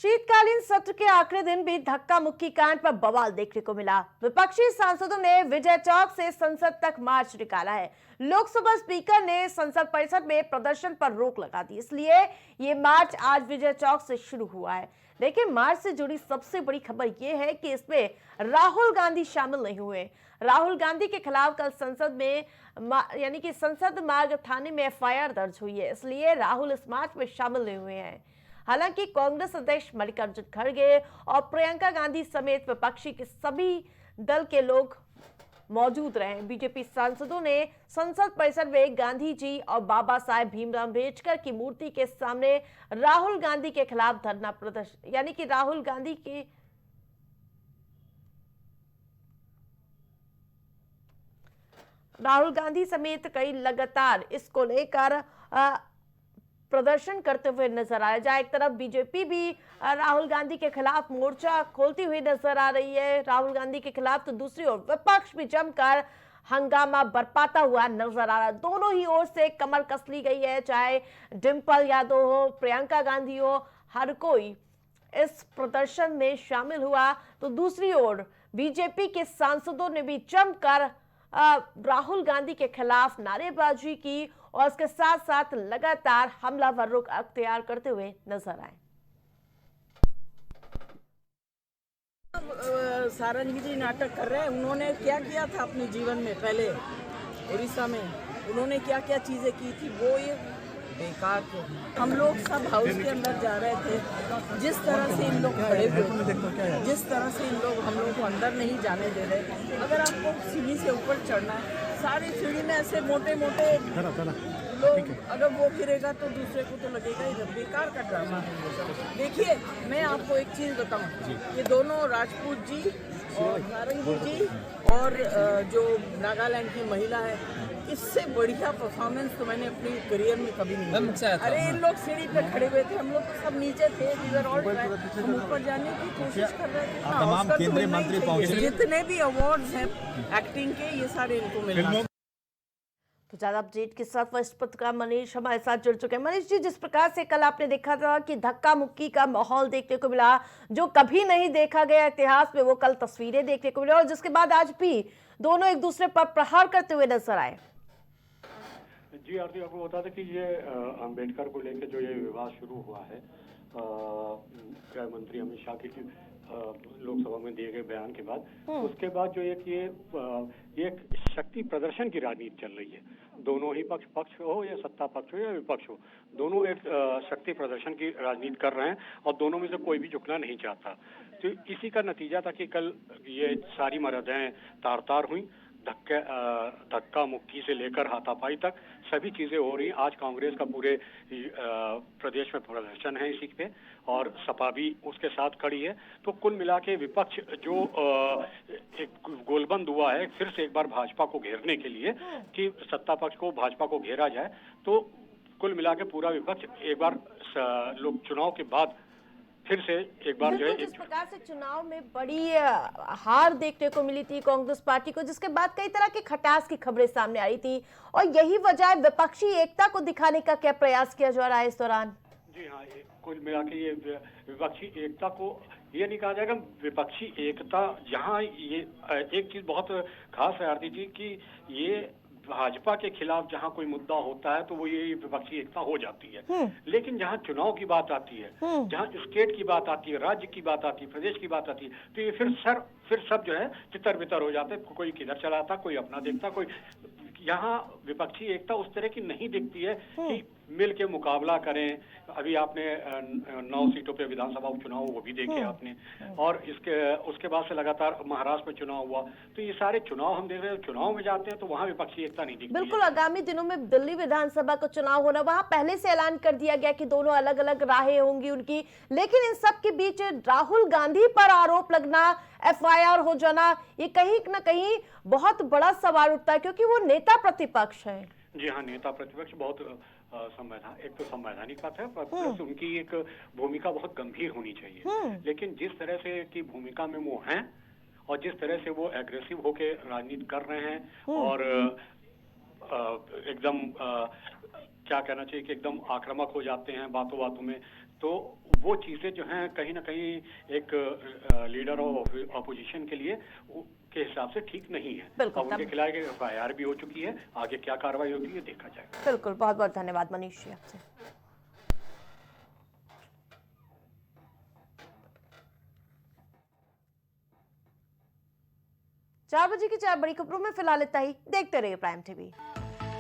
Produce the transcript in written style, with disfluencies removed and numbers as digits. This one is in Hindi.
शीतकालीन सत्र के आखिरी दिन भी धक्का मुक्की कांड पर बवाल देखने को मिला। विपक्षी सांसदों ने विजय चौक से संसद तक मार्च निकाला है। लोकसभा स्पीकर ने संसद परिसर में प्रदर्शन पर रोक लगा दी, इसलिए ये मार्च आज विजय चौक से शुरू हुआ है। लेकिन मार्च से जुड़ी सबसे बड़ी खबर यह है कि इसमें राहुल गांधी शामिल नहीं हुए। राहुल गांधी के खिलाफ कल संसद में यानी कि संसद मार्ग थाने में एफआईआर दर्ज हुई है, इसलिए राहुल इस मार्च में शामिल नहीं हुए हैं। हालांकि कांग्रेस अध्यक्ष मल्लिकार्जुन खड़गे और प्रियंका गांधी समेत विपक्षी के सभी दल के लोग मौजूद रहे। बीजेपी सांसदों ने संसद परिसर में गांधी जी और बाबा साहेब भीमराव अम्बेडकर की मूर्ति के सामने राहुल गांधी के खिलाफ धरना प्रदर्शन यानी कि राहुल गांधी समेत कई लगातार इसको लेकर प्रदर्शन करते हुए नजर आया। जहां एक तरफ बीजेपी भी राहुल गांधी के खिलाफ मोर्चा खोलती हुई नजर आ रही है राहुल गांधी के खिलाफ, तो दूसरी ओर विपक्ष भी जमकर हंगामा बरपाता हुआ नजर आ रहा है। दोनों ही ओर से कमर कस ली गई है, चाहे डिंपल यादव हो, प्रियंका गांधी हो, हर कोई इस प्रदर्शन में शामिल हुआ। तो दूसरी ओर बीजेपी के सांसदों ने भी जमकर राहुल गांधी के खिलाफ नारेबाजी की और इसके साथ साथ लगातार हमलावर रुख अख्तियार करते हुए नजर आए। सारंगी जी नाटक कर रहे हैं। उन्होंने क्या किया था अपने जीवन में, पहले उड़ीसा में उन्होंने क्या क्या चीजें की थी, वो ये बेकार थे। हम लोग सब हाउस के अंदर जा रहे थे, जिस तरह से इन लोग खड़े हुए, जिस तरह से इन लोग हम लोग को अंदर नहीं जाने दे रहे। अगर आपको सीढ़ी से ऊपर चढ़ना है, सारी सीढ़ी में ऐसे मोटे मोटे लोग, अगर वो गिरेगा तो दूसरे को तो लगेगा ही। बेकार का ड्रामा है। देखिए, मैं आपको एक चीज बताऊं, ये दोनों राजपूत जी और सारंगी जी और जो नागालैंड की महिला है, इससे बढ़िया परफॉर्मेंस तो मैंने अपनी करियर में कभी नहीं देखा। अरे इन लोग सीढ़ी पे खड़े हुए थे, हम लोग तो सब नीचे थे, हम ऊपर जाने की कोशिश कर रहे थे। तमाम केंद्रीय मंत्री पहुंचे, जितने भी अवार्ड्स हैं एक्टिंग के, ये सारे इनको मिले। तो ज्यादा अपडेट के साथ वरिष्ठ पत्रकार मनीष हमारे साथ जुड़ चुके हैं। मनीष जी, जिस प्रकार से कल आपने देखा था कि धक्का मुक्की का माहौल देखने को मिला, जो कभी नहीं देखा गया इतिहास में, वो कल तस्वीरें देखने को मिला और जिसके बाद आज भी दोनों एक दूसरे पर प्रहार करते हुए नजर आए। जी आरती, आपको बता दें कि ये अंबेडकर को लेकर जो ये विवाद शुरू हुआ है, गृह मंत्री अमित शाह की लोकसभा में दिए गए बयान के बाद, उसके बाद जो ये एक शक्ति प्रदर्शन की राजनीति चल रही है। दोनों ही पक्ष हो या सत्ता पक्ष हो या विपक्ष हो, दोनों एक शक्ति प्रदर्शन की राजनीति कर रहे हैं और दोनों में से कोई भी झुकना नहीं चाहता। तो इसी का नतीजा था कि कल ये सारी मर्यादाएं तार तार हुई। धक्का मुक्की से लेकर हाथापाई तक सभी चीजें हो रही। आज कांग्रेस का पूरे प्रदेश में प्रदर्शन है इसी पे, और सपा भी उसके साथ खड़ी है। तो कुल मिला के विपक्ष जो एक गोलबंद हुआ है फिर से एक बार भाजपा को घेरने के लिए कि सत्ता पक्ष को, भाजपा को घेरा जाए, तो कुल मिला के पूरा विपक्ष एक बार लोग चुनाव के बाद फिर से एक बार जो है, जिस प्रकार से चुनाव में बड़ी हार देखने को मिली थी कांग्रेस पार्टी को, जिसके बाद कई तरह की खटास की खबरें सामने आई थी और यही वजह है विपक्षी एकता को दिखाने का क्या प्रयास किया जा रहा है इस दौरान। जी हाँ, कुल मिला के ये विपक्षी एकता को ये नहीं कहा जाएगा विपक्षी एकता। यहाँ ये एक चीज बहुत खास है आरती जी की, ये भाजपा के खिलाफ जहां कोई मुद्दा होता है तो वो ये विपक्षी एकता हो जाती है। लेकिन जहां चुनाव की बात आती है, जहां स्टेट की बात आती है, राज्य की बात आती है, प्रदेश की बात आती है, तो ये फिर सब जो है तितर बितर हो जाते हैं। कोई किधर चलाता, कोई अपना देखता, कोई। यहाँ विपक्षी एकता उस तरह की नहीं दिखती है कि मिल के मुकाबला करें। अभी आपने 9 सीटों पे विधानसभा उपचुनाव वो भी देखे आपने, और उसके बाद से लगातार महाराष्ट्र में चुनाव हुआ। तो ये सारे चुनाव हम देख रहे हैं, चुनाव में जाते हैं तो वहाँ विपक्षी एकता नहीं दिखती। बिल्कुल, आगामी दिनों में दिल्ली विधानसभा का चुनाव होना, वहां पहले से ऐलान कर दिया गया कि दोनों अलग अलग राहें होंगी उनकी, लेकिन इन सब के बीच राहुल गांधी पर आरोप लगना, एफआईआर हो जाना, ये कहीं ना कहीं बहुत बड़ा सवाल उठता है क्योंकि वो नेता प्रतिपक्ष है। जी हाँ, नेता प्रतिपक्ष बहुत एक तो संवैधानिक बात है, प्लस उनकी एक भूमिका बहुत गंभीर होनी चाहिए। लेकिन जिस तरह से की भूमिका में वो हैं और जिस तरह से वो एग्रेसिव होके राजनीति कर रहे हैं और एकदम क्या कहना चाहिए कि एकदम आक्रामक हो जाते हैं बातों बातों में, तो वो चीजें जो हैं कहीं ना कहीं एक लीडर ऑफ ऑपोजिशन के लिए के हिसाब से ठीक नहीं है। बिल्कुल, अब उनके खिलाफ FIR भी हो चुकी है, आगे क्या कार्रवाई होती है देखा जाएगा। बिल्कुल, बहुत बहुत धन्यवाद मनीष जी आपसे। 4 बजे की 4 बड़ी खबरों में फिलहाल इतना ही। देखते रहिए प्राइम टीवी।